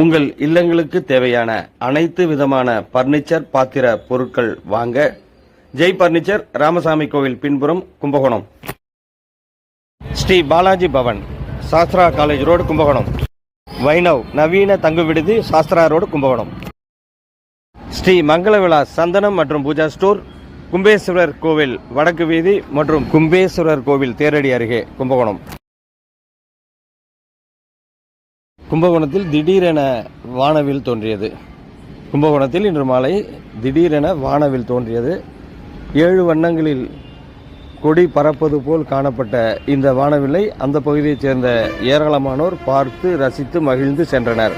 உங்கள் இல்லங்களுக்கு தேவையான அனைத்து விதமான பர்னிச்சர் பாத்திர பொருட்கள் வாங்க ஜெய் பர்னிச்சர், ராமசாமி கோவில் பின்புறம், கும்பகோணம். Sri Balaji Bhavan, Sastra college road, Kumbakonam. வைணவ் நவீன தங்கு விடுதி, சாஸ்திரா ரோடு, கும்பகோணம். ஸ்ரீ மங்களவிழா சந்தனம் மற்றும் பூஜா ஸ்டோர், கும்பேஸ்வரர் கோவில் வடக்கு வீதி மற்றும் கும்பேஸ்வரர் கோவில் தேரடி அருகே, கும்பகோணம். கும்பகோணத்தில் திடீரென வானவில் தோன்றியது. கும்பகோணத்தில் இன்று மாலை திடீரென வானவில் தோன்றியது. 7 வண்ணங்களில் கொடி பறப்பது போல் காணப்பட்ட இந்த வானவில்லை அந்த பகுதியைச் சேர்ந்த ஏராளமானோர் பார்த்து ரசித்து மகிழ்ந்து சென்றனர்.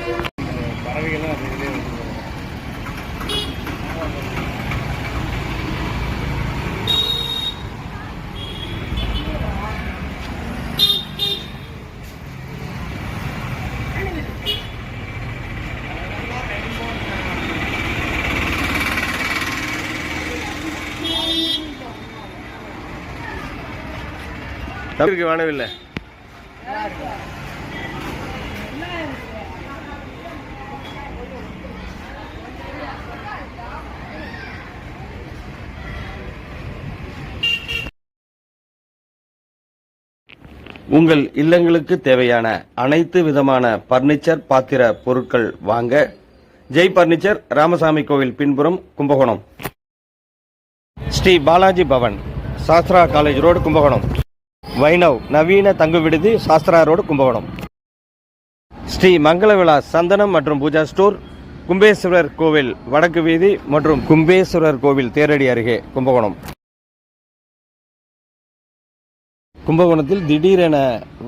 தமிழுக்கு வானவில்லை. உங்கள் இல்லங்களுக்கு தேவையான அனைத்து விதமான பர்னிச்சர் பாத்திர பொருட்கள் வாங்க ஜெய் பர்னிச்சர், ராமசாமி கோவில் பின்புறம், கும்பகோணம். Sri Balaji Bhavan, Sastra college road, Kumbakonam. வைணவ் நவீன தங்கு விடுதி, சாஸ்திரா ரோடு, கும்பகோணம். ஸ்ரீ மங்களவிழா சந்தனம் மற்றும் பூஜா ஸ்டோர், கும்பேஸ்வரர் கோவில் வடக்கு வீதி மற்றும் கும்பேஸ்வரர் கோவில் தேரடி அருகே, கும்பகோணம். கும்பகோணத்தில் திடீரென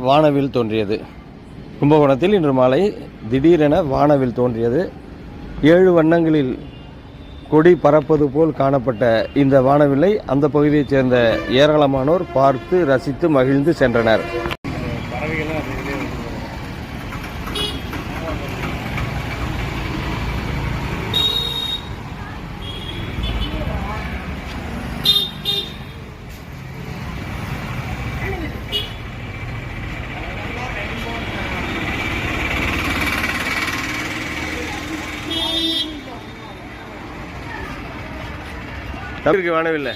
வானவில் தோன்றியது. கும்பகோணத்தில் இன்று மாலை திடீரென வானவில் தோன்றியது. 7 வண்ணங்களில் கொடி பறப்பது போல் காணப்பட்ட இந்த வானவில்லை அந்த பகுதியைச் சேர்ந்த ஏராளமானோர் பார்த்து ரசித்து மகிழ்ந்து சென்றனர். தமிழுக்கு வானவில்லை.